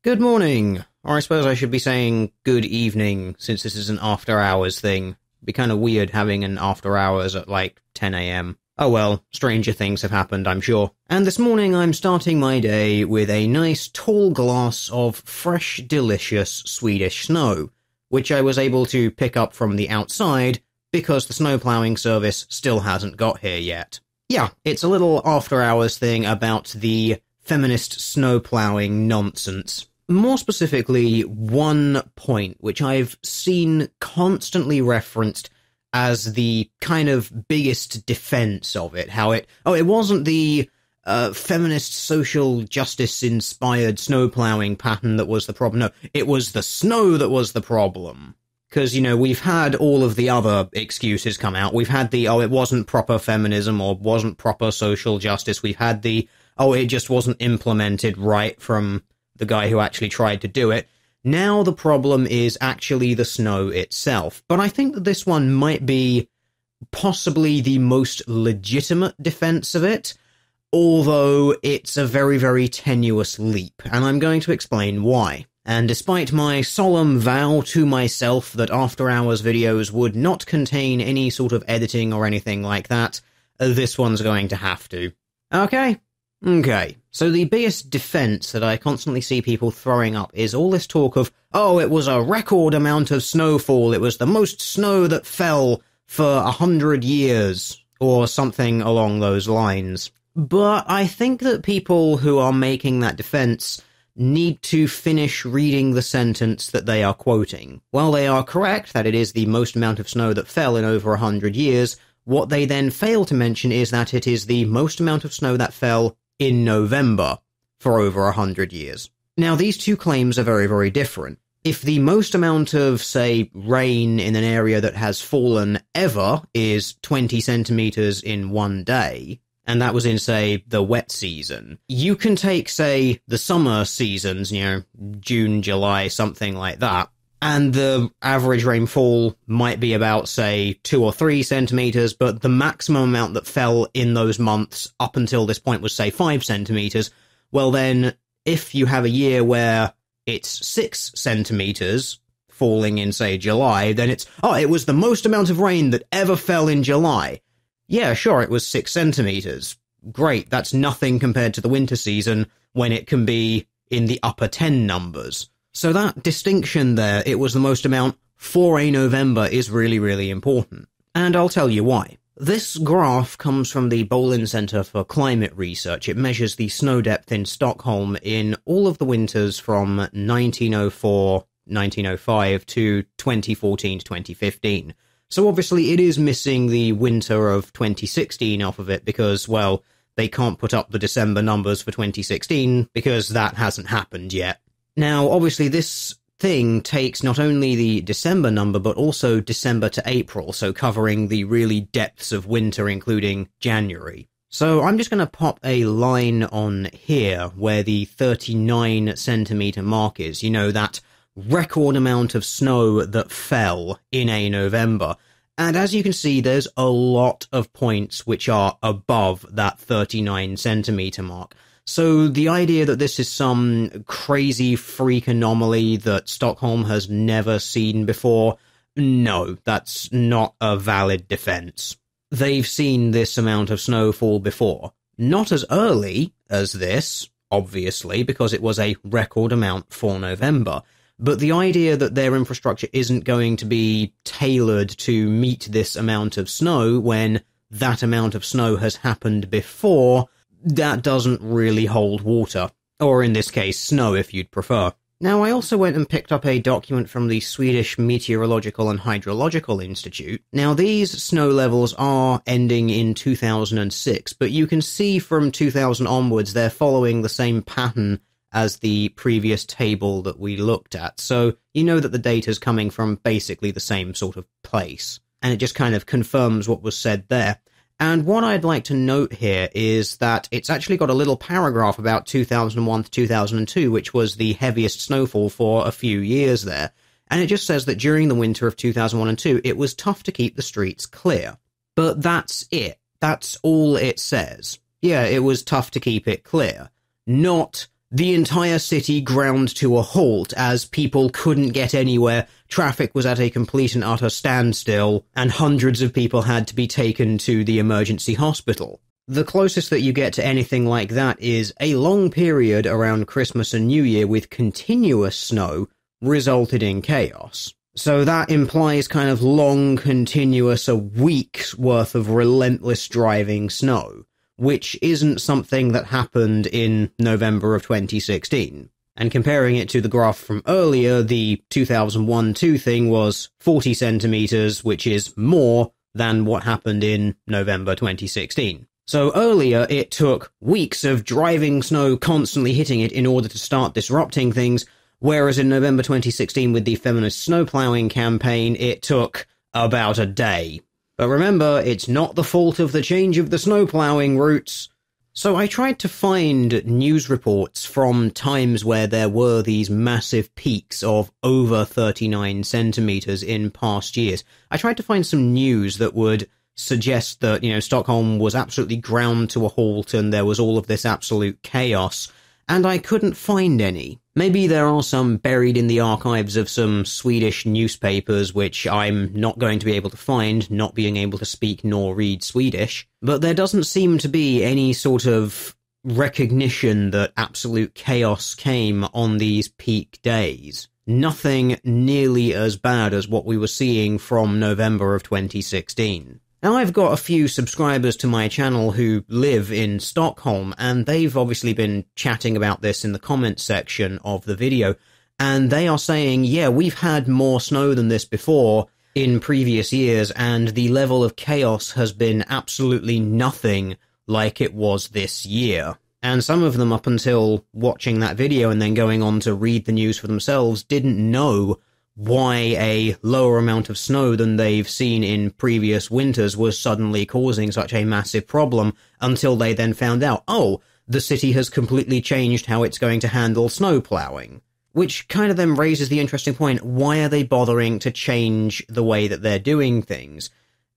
Good morning, or I suppose I should be saying good evening, since this is an after-hours thing. It'd be kind of weird having an after-hours at, 10 a.m. Oh well, stranger things have happened, I'm sure. And this morning I'm starting my day with a nice tall glass of fresh, delicious Swedish snow, which I was able to pick up from the outside because the snow ploughing service still hasn't got here yet. Yeah, it's a little after-hours thing about the feminist snow ploughing nonsense. More specifically, one point which I've seen constantly referenced as the kind of biggest defense of it. It wasn't the feminist social justice inspired snow ploughing pattern that was the problem. No, it was the snow that was the problem. Because, we've had all of the other excuses come out. We've had it wasn't proper feminism or wasn't proper social justice. We've had it just wasn't implemented right from the guy who actually tried to do it. Now the problem is actually the snow itself. But I think that this one might be possibly the most legitimate defense of it, although it's a very, very tenuous leap, and I'm going to explain why. And despite my solemn vow to myself that after-hours videos would not contain any sort of editing or anything like that, this one's going to have to. Okay, so the biggest defense that I constantly see people throwing up is all this talk of, it was a record amount of snowfall, it was the most snow that fell for 100 years, or something along those lines. But I think that people who are making that defense need to finish reading the sentence that they are quoting. While they are correct that it is the most amount of snow that fell in over 100 years, what they then fail to mention is that it is the most amount of snow that fell in November for over 100 years. Now, these two claims are very, very different. If the most amount of, say, rain in an area that has fallen ever is 20 centimeters in one day, and that was in, say, the wet season, you can take, say, the summer seasons, June, July, something like that, and the average rainfall might be about, say, 2 or 3 centimeters, but the maximum amount that fell in those months up until this point was, say, 5 centimeters. Well then, if you have a year where it's 6 centimeters falling in, say, July, then it was the most amount of rain that ever fell in July. Yeah, sure, it was 6 centimeters. Great, that's nothing compared to the winter season, when it can be in the upper 10 numbers. So that distinction there, it was the most amount for a November, is really, really important. And I'll tell you why. This graph comes from the Bolin Center for Climate Research. It measures the snow depth in Stockholm in all of the winters from 1904, 1905 to 2014 to 2015. So obviously it is missing the winter of 2016 off of it because, well, they can't put up the December numbers for 2016 because that hasn't happened yet. Now, obviously, this thing takes not only the December number, but also December to April, so covering the really depths of winter, including January. So I'm just going to pop a line on here where the 39 centimeter mark is, that record amount of snow that fell in a November. And as you can see, there's a lot of points which are above that 39 centimeter mark. So the idea that this is some crazy freak anomaly that Stockholm has never seen before, no, that's not a valid defense. They've seen this amount of snowfall before. Not as early as this, obviously, because it was a record amount for November. But the idea that their infrastructure isn't going to be tailored to meet this amount of snow when that amount of snow has happened before, that doesn't really hold water. Or in this case, snow if you'd prefer. Now, I also went and picked up a document from the Swedish Meteorological and Hydrological Institute. Now, these snow levels are ending in 2006, but you can see from 2000 onwards they're following the same pattern as the previous table that we looked at. So you know that the data's coming from basically the same sort of place. And it just kind of confirms what was said there. And what I'd like to note here is that it's actually got a little paragraph about 2001 to 2002, which was the heaviest snowfall for a few years there. And it just says that during the winter of 2001 and 2, it was tough to keep the streets clear. But that's it. That's all it says. Yeah, it was tough to keep it clear. Not the entire city ground to a halt as people couldn't get anywhere, traffic was at a complete and utter standstill, and hundreds of people had to be taken to the emergency hospital. The closest that you get to anything like that is a long period around Christmas and New Year with continuous snow resulted in chaos. So that implies kind of long, continuous, a week's worth of relentless driving snow, which isn't something that happened in November of 2016. And comparing it to the graph from earlier, the 2001-2 thing was 40 centimeters, which is more than what happened in November 2016. So earlier, it took weeks of driving snow constantly hitting it in order to start disrupting things, whereas in November 2016 with the feminist snowplowing campaign, it took about a day. But remember, it's not the fault of the change of the snowplowing routes. So I tried to find news reports from times where there were these massive peaks of over 39 centimeters in past years. I tried to find some news that would suggest that, Stockholm was absolutely ground to a halt and there was all of this absolute chaos, and I couldn't find any. Maybe there are some buried in the archives of some Swedish newspapers, which I'm not going to be able to find, not being able to speak nor read Swedish, but there doesn't seem to be any sort of recognition that absolute chaos came on these peak days. Nothing nearly as bad as what we were seeing from November of 2016. Now, I've got a few subscribers to my channel who live in Stockholm, and they've obviously been chatting about this in the comments section of the video, and they are saying, yeah, we've had more snow than this before in previous years, and the level of chaos has been absolutely nothing like it was this year. And some of them, up until watching that video and then going on to read the news for themselves, didn't know why a lower amount of snow than they've seen in previous winters was suddenly causing such a massive problem, until they then found out, oh, the city has completely changed how it's going to handle snow plowing. Which kind of then raises the interesting point, why are they bothering to change the way that they're doing things?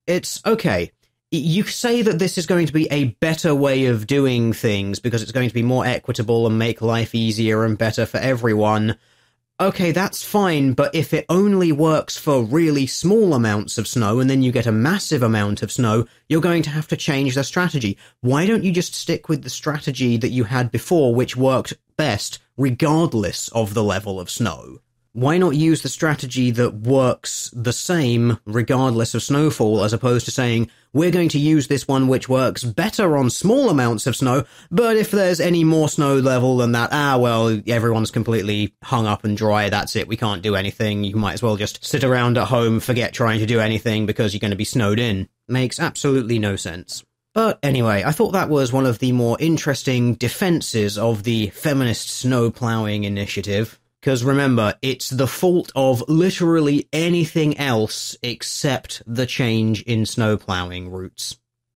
It's okay. You say that this is going to be a better way of doing things because it's going to be more equitable and make life easier and better for everyone. Okay, that's fine, but if it only works for really small amounts of snow and then you get a massive amount of snow, you're going to have to change the strategy. Why don't you just stick with the strategy that you had before, which worked best regardless of the level of snow? Why not use the strategy that works the same regardless of snowfall, as opposed to saying, we're going to use this one which works better on small amounts of snow, but if there's any more snow level than that, well, everyone's completely hung up and dry, that's it, we can't do anything, you might as well just sit around at home, forget trying to do anything because you're going to be snowed in. Makes absolutely no sense. But anyway, I thought that was one of the more interesting defenses of the feminist snow plowing initiative. Because remember, it's the fault of literally anything else except the change in snowplowing routes.